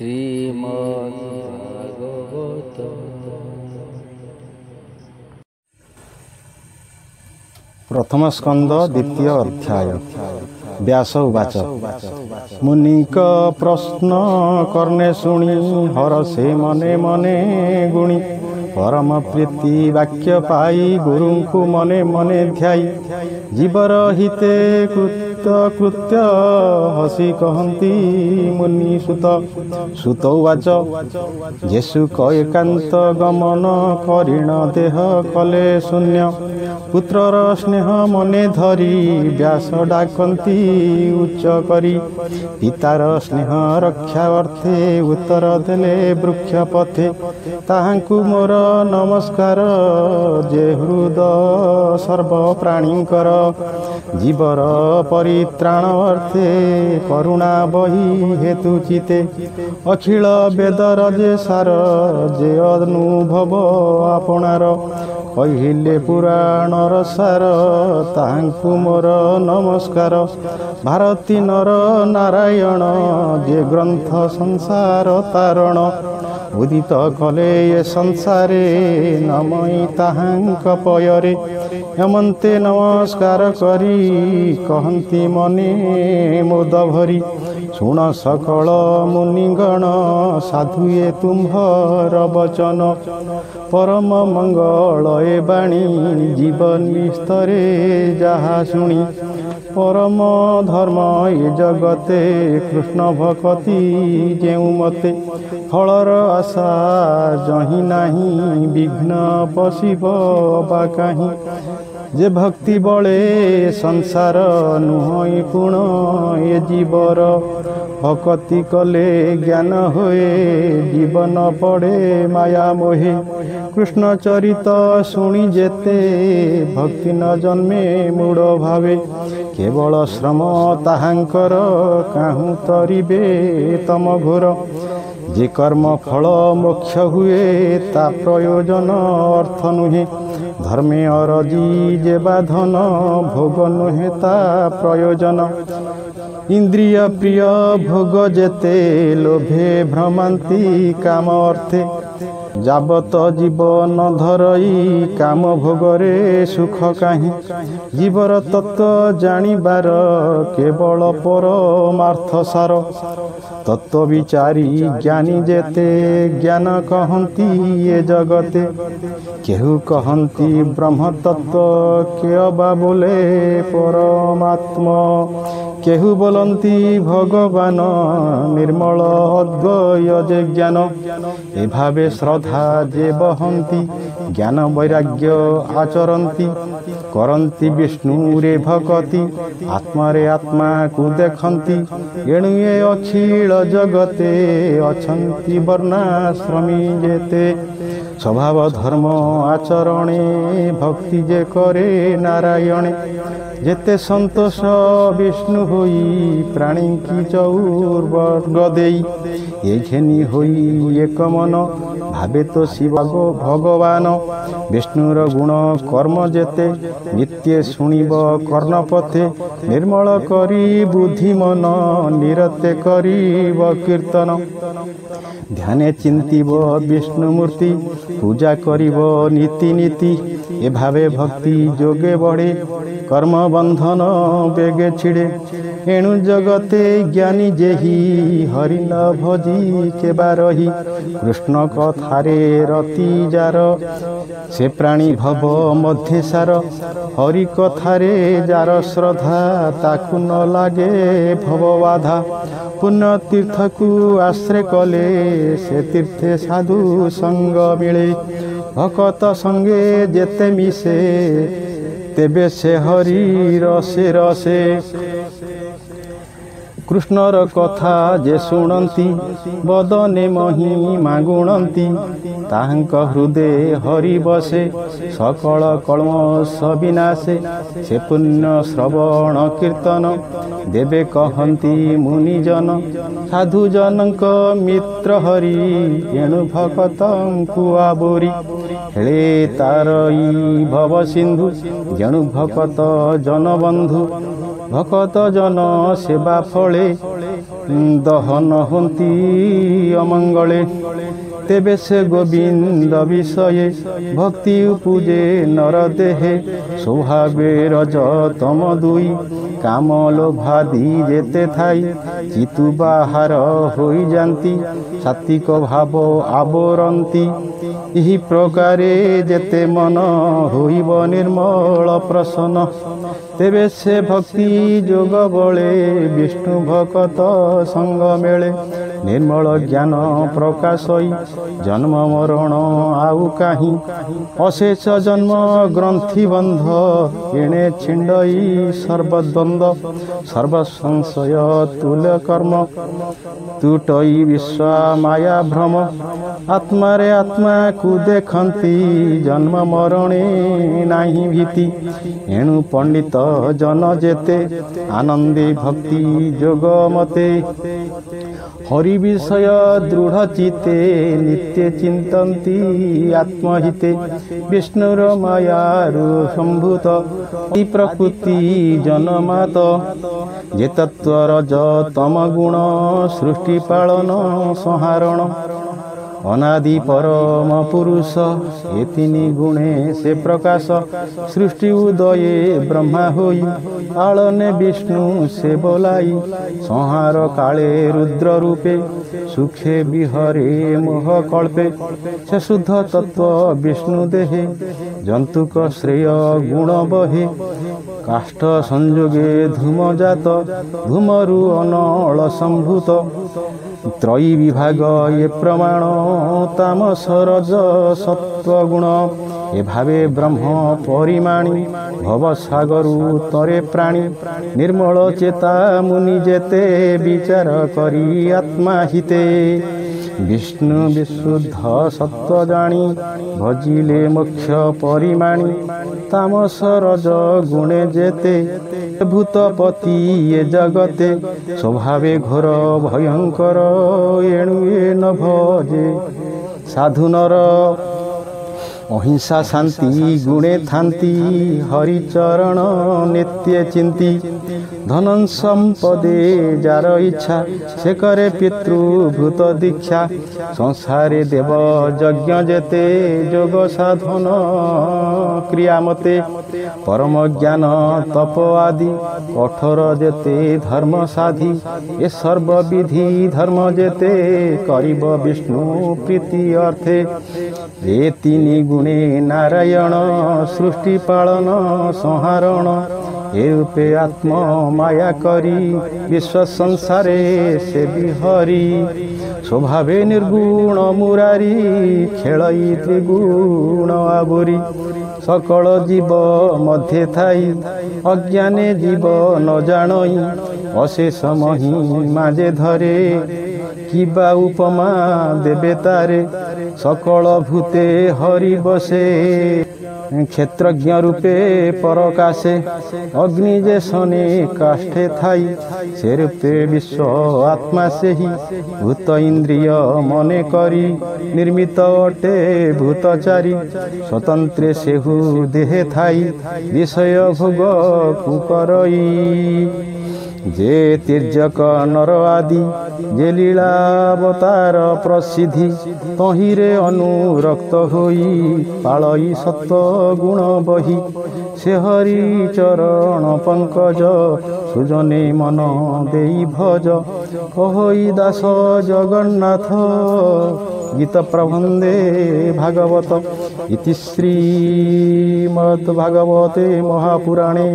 ଶ୍ରୀମଦ୍ଭାଗବତ। ପ୍ରଥମ ସ୍କନ୍ଦ ଦ୍ୱିତୀୟ ଅଧ୍ୟାୟ। ବ୍ୟାସ ଉବାଚ ମୁନିଙ୍କ ପ୍ରଶ୍ନ କର୍ଣ୍ଣେ ଶୁଣି ହରଷେ ମନେ ମନେ ଗୁଣି ପରମ ପ୍ରୀତି ବାକ୍ୟ ପାଇ ଗୁରୁଙ୍କୁ ମନେ ମନେ ଧ୍ୟାଇ ଜୀବର ହିତେ କୃତ୍ୟ ହସି କହନ୍ତି ମୁନି ସୁତ। ସୁତ ଉବାଚ ଯେଶୁ ଏକାନ୍ତ ଗମନ କରିଣ ଦେହ କଲେ ଶୂନ୍ୟ ପୁତ୍ରର ସ୍ନେହ ମନେ ଧରି ବ୍ୟାସ ଡାକନ୍ତି ଉଚ୍ଚ କରି ପିତାର ସ୍ନେହ ରକ୍ଷା ଅର୍ଥେ ଉତ୍ତର ଦେଲେ ବୃକ୍ଷ ପଥେ ତାହାଙ୍କୁ ମୋର ନମସ୍କାର ଯେ ହୃଦ ସର୍ବ ପ୍ରାଣୀଙ୍କର ଜୀବର ପରିତ୍ରାଣ ଅର୍ଥେ କରୁଣା ବହି ହେତୁ ଚିତେ ଅଖିଳ ବେଦର ଯେ ସାର ଯେ ଅନୁଭବ ଆପଣାର କହିଲେ ପୁରାଣର ସାର ତାହାଙ୍କୁ ମୋର ନମସ୍କାର। ଭାରତୀ ନର ନାରାୟଣ ଯେ ଗ୍ରନ୍ଥ ସଂସାର ତାରଣ ଉଦିତ କଲେ ଏ ସଂସାରେ ନମଇ ତାହାଙ୍କ ପୟରେ ହେମନ୍ତେ ନମସ୍କାର କରି କହନ୍ତି ମନେ ମୋଦ ଭରି ଶୁଣ ସକଳ ମୁନିଗଣ ସାଧୁଏ ତୁମ୍ଭର ବଚନ ପରମ ମଙ୍ଗଳ ଏ ବାଣୀ ଜୀବନ ବିସ୍ତରେ ଯାହା ଶୁଣି ପରମ ଧର୍ମ ଏ ଜଗତେ କୃଷ୍ଣ ଭକତି ଯେଉଁ ମତେ ଫଳର ଆଶା ଯହିଁ ନାହିଁ ବିଘ୍ନ ପଶିବ ବା କାହିଁ ଯେ ଭକ୍ତି ବଳେ ସଂସାର ନୁହଁ ପୁଣ ଏ ଜୀବର ଭକତି କଲେ ଜ୍ଞାନ ହୁଏ ଜୀବନ ପଡ଼େ ମାୟା ମୋହେ କୃଷ୍ଣ ଚରିତ ଶୁଣି ଯେତେ ଭକ୍ତି ନ ଜନ୍ମେ ମୂଢ଼ ଭାବେ କେବଳ ଶ୍ରମ ତାହାଙ୍କର କାହୁଁ ତରିବେ ତମ ଘୋର ଯେ କର୍ମ ଫଳ ମୋକ୍ଷ ହୁଏ ତା ପ୍ରୟୋଜନ ଅର୍ଥ ନୁହେଁ ଧର୍ମେ ଅରଜି ଯେ ବାଧନ ଭୋଗ ନୁହେଁ ତା ପ୍ରୟୋଜନ ଇନ୍ଦ୍ରିୟ ପ୍ରିୟ ଭୋଗ ଯେତେ ଲୋଭେ ଭ୍ରମାନ୍ତି କାମ ଅର୍ଥେ ଯାବତ ଜୀବନ ଧରଇ କାମ ଭୋଗରେ ସୁଖ କାହିଁ ଜୀବର ତତ୍ତ୍ୱ ଜାଣିବାର କେବଳ ପରମାର୍ଥ ସାର ତତ୍ତ୍ୱ ବିଚାରି ଜ୍ଞାନୀ ଯେତେ ଜ୍ଞାନ କହନ୍ତି ଏ ଜଗତେ କେହୁ କହନ୍ତି ବ୍ରହ୍ମ ତତ୍ତ୍ୱ କେହ ବା ବୋଲେ ପରମାତ୍ମ କେହୁ ବୋଲନ୍ତି ଭଗବାନ ନିର୍ମଳ ଅଦ୍ବୟ ଯେ ଜ୍ଞାନ ଏଭାବେ ଶ୍ରଦ୍ଧା ଯେ ବହନ୍ତି ଜ୍ଞାନ ବୈରାଗ୍ୟ ଆଚରନ୍ତି କରନ୍ତି ବିଷ୍ଣୁରେ ଭକତି ଆତ୍ମାରେ ଆତ୍ମାକୁ ଦେଖନ୍ତି ଏଣୁ ଏ ଅଖିଳ ଜଗତେ ଅଛନ୍ତି ବର୍ଣ୍ଣାଶ୍ରମୀ ଯେତେ ସ୍ୱଭାବ ଧର୍ମ ଆଚରଣେ ଭକ୍ତି ଯେ କରେ ନାରାୟଣେ ଯେତେ ସନ୍ତୋଷ ବିଷ୍ଣୁ ହୋଇ ପ୍ରାଣୀଙ୍କି ଚଉର୍ବର୍ଗ ଦେଇ ଏ ଘେନି ହୋଇ ଏକ ମନ ଭାବେ ତ ଶିବ ଭଗବାନ ବିଷ୍ଣୁର ଗୁଣ କର୍ମ ଯେତେ ନିତ୍ୟ ଶୁଣିବ କର୍ଣ୍ଣପଥେ ନିର୍ମଳ କରି ବୁଦ୍ଧି ମନ ନିରତେ କରିବ କୀର୍ତ୍ତନ ଧ୍ୟାନେ ଚିନ୍ତିବ ବିଷ୍ଣୁ ମୂର୍ତ୍ତି ପୂଜା କରିବ ନୀତି ନୀତି ଏଭାବେ ଭକ୍ତି ଯୋଗେ ବଢ଼େ କର୍ମ ବନ୍ଧନ ବେগে ଛିଡ଼େ ଏଣୁ ଜଗତେ ଜ୍ଞାନୀ ଯେହି ହରି ନ ଭଜି କେବା ରହି କୃଷ୍ଣ କଥାରେ ରତି ଯାର ସେ ପ୍ରାଣୀ ଭବ ମଧ୍ୟ ସାର ହରି କଥାରେ ଯାର ଶ୍ରଦ୍ଧା ତାକୁ ନ ଲାଗେ ଭବ ବାଧା ପୁଣ୍ୟ ତୀର୍ଥକୁ ଆଶ୍ରୟ କଲେ ସେ ତୀର୍ଥେ ସାଧୁ ସଙ୍ଗ ମିଳେ ଭକତ ସଙ୍ଗେ ଯେତେ ମିଶେ ତେବେ ସେ ହରି ରସେ ରସେ କୃଷ୍ଣର କଥା ଯେ ଶୁଣନ୍ତି ବଦନେ ମହିମା ଗୁଣନ୍ତି ତାହାଙ୍କ ହୃଦେ ହରି ବସେ ସକଳ କଳ୍ମଷ ବିନାଶେ ସେ ପୁଣ୍ୟ ଶ୍ରବଣ କୀର୍ତ୍ତନ ଦେବେ କହନ୍ତି ମୁନିଜନ ସାଧୁଜନଙ୍କ ମିତ୍ର ହରି ଏଣୁ ଭକତଙ୍କୁ ଆବୋରି ହେଳେ ତାର ଇ ଭବ ସିନ୍ଧୁ ଜଣୁ ଭକତ ଜନବନ୍ଧୁ ଭକତ ଜନ ସେବା ଫଳେ ଦହନ ହୁଅନ୍ତି ଅମଙ୍ଗଳେ। ତେବେ ସେ ଗୋବିନ୍ଦ ବିଷୟେ ଭକ୍ତି ଉପୂଜେ ନର ଦେହେ। ସ୍ୱଭାବେ ରଜ ତମ ଦୁଇ କାମ ଲୋଭାଦି ଯେତେ ଥାଇ ଚିତୁ ବାହାର ହୋଇଯାନ୍ତି ସାତ୍ୱିକ ଭାବ ଆବରନ୍ତି। ଏହି ପ୍ରକାରେ ଯେତେ ମନ ହୋଇବ ନିର୍ମଳ ପ୍ରସନ୍ନ ତେବେ ସେ ଭକ୍ତି ଯୋଗ ବଳେ ବିଷ୍ଣୁ ଭକତ ସଙ୍ଗ ମେଳେ। ନିର୍ମଳ ଜ୍ଞାନ ପ୍ରକାଶଇ ଜନ୍ମ ମରଣ ଆଉ କାହିଁ ଅଶେଷ ଜନ୍ମ ଗ୍ରନ୍ଥି ବନ୍ଧ ଏଣେ ଛିଣ୍ଡଇ ସର୍ବଦ୍ୱନ୍ଦ ସର୍ବସଂଶୟ ତୁଲ୍ୟ କର୍ମ ତୁଟଇ ବିଶ୍ଵ ମାୟା ଭ୍ରମ। ଆତ୍ମାରେ ଆତ୍ମାକୁ ଦେଖନ୍ତି ଜନ୍ମ ମରଣେ ନାହିଁ ଭୀତି। ଏଣୁ ପଣ୍ଡିତ ଜନ ଯେତେ ଆନନ୍ଦେ ଭକ୍ତି ଯୋଗ ମତେ। ହରି ବିଷୟ ଦୃଢ଼ ଚିତେ ନିତ୍ୟ ଚିନ୍ତନ୍ତି ଆତ୍ମହିତେ। ବିଷ୍ଣୁର ମାୟାରୁ ସମ୍ଭୂତ ଇ ପ୍ରକୃତି ଜନମାତ। ଯେ ତତ୍ଵ ରଜ ତମ ଗୁଣ ସୃଷ୍ଟି ପାଳନ ସଂହାରଣ। ଅନାଦି ପରମ ପୁରୁଷ ଏ ତିନି ଗୁଣେ ସେ ପ୍ରକାଶ। ସୃଷ୍ଟି ଉଦୟେ ବ୍ରହ୍ମା ହୋଇ ପାଳନେ ବିଷ୍ଣୁ ସେ ବୋଲାଇ। ସଂହାର କାଳେ ରୁଦ୍ର ରୂପେ ସୁଖେ ବିହରେ ମୋହ କଳ୍ପେ। ସେ ଶୁଦ୍ଧ ତତ୍ଵ ବିଷ୍ଣୁ ଦେହେ ଜନ୍ତୁକ ଶ୍ରେୟ ଗୁଣ ବହେ। କାଷ୍ଠ ସଂଯୋଗେ ଧୂମ ଜାତ ଧୂମରୁ ଅନଳ ସମ୍ଭୂତ। ତ୍ରୟୀ ବିଭାଗ ଏ ପ୍ରମାଣ ତାମସ ରଜ ସତ୍ୱଗୁଣ। ଏଭାବେ ବ୍ରହ୍ମ ପରିମାଣି ଭବସାଗରୁ ତରେ ପ୍ରାଣୀ। ନିର୍ମଳ ଚେତା ମୁନି ଯେତେ ବିଚାର କରି ଆତ୍ମା ହିତେ। ବିଷ୍ଣୁ ବିଶୁଦ୍ଧ ସତ୍ଵ ଜାଣି ଭଜିଲେ ମୋକ୍ଷ ପରିମାଣି। ତାମସ ରଜ ଗୁଣେ ଯେତେ ଭୂତପତି ଏ ଜଗତେ। ସ୍ୱଭାବେ ଘୋର ଭୟଙ୍କର ଏଣୁ ଏ ନ ଭଜେ ସାଧୁ ନର। ଅହିଂସା ଶାନ୍ତି ଗୁଣେ ଥାନ୍ତି ହରିଚରଣ ନିତ୍ୟ ଚିନ୍ତି। ଧନ ସମ୍ପଦେ ଯାର ଇଚ୍ଛା ସେ କରେ ପିତୃଭୂତ ଦୀକ୍ଷା। ସଂସାରେ ଦେବ ଯଜ୍ଞ ଯେତେ ଯୋଗ ସାଧନ କ୍ରିୟା ମତେ। ପରମ ଜ୍ଞାନ ତପ ଆଦି କଠୋର ଯେତେ ଧର୍ମ ସାଧି। ଏ ସର୍ବବିଧି ଧର୍ମ ଯେତେ କରିବ ବିଷ୍ଣୁ ପ୍ରୀତି ଅର୍ଥେ। ଏ ତିନି ଗୁଣେ ନାରାୟଣ ସୃଷ୍ଟି ପାଳନ ସଂହାରଣ। ଏ ରୂପେ ଆତ୍ମ ମାୟା କରି ବିଶ୍ଵ ସଂସାରେ ସେ ବିହରି। ସ୍ୱଭାବେ ନିର୍ଗୁଣ ମୁରାରି ଖେଳଇ ତ୍ରିଗୁଣ ଆବୁରି। ସକଳ ଜୀବ ମଧ୍ୟେ ଥାଇ ଅଜ୍ଞାନେ ଜୀବ ନ ଜାଣଇ। ଅଶେଷ ମହିମା ଯେ ଧରେ କିବା ଉପମା ଦେବେ ତାରେ। ସକଳ ଭୂତେ ହରି ବସେ କ୍ଷେତ୍ରଜ୍ଞ ରୂପେ ପରକାଶେ। ଅଗ୍ନି ଯେ ଶନେ କାଷ୍ଠେ ଥାଇ ସେ ରୂପେ ବିଶ୍ଵ ଆତ୍ମା ସେହି। ଭୂତ ଇନ୍ଦ୍ରିୟ ମନେ କରି ନିର୍ମିତ ଅଟେ ଭୂତଚାରୀ। ସ୍ୱତନ୍ତ୍ରେ ସେହୁ ଦେହେ ଥାଇ ବିଷୟ ଭୋଗ କୁକରଇ। ଯେ ତିର୍ଯ୍ୟକ ନର ଆଦି ଯେ ଲୀଳାବତାର ପ୍ରସିଦ୍ଧି। ତହିଁରେ ଅନୁରକ୍ତ ହୋଇ ପାଳଇ ସତ୍ଵ ଗୁଣ ବହି। ସେ ହରି ଚରଣ ପଙ୍କଜ ସୁଜନେ ମନ ଦେଇ ଭଜ। କହଇ ଦାସ ଜଗନ୍ନାଥ ଗୀତ ପ୍ରବନ୍ଧେ ଭାଗବତ। ଇତି ଶ୍ରୀମଦ୍ ଭାଗବତେ ମହାପୁରାଣେ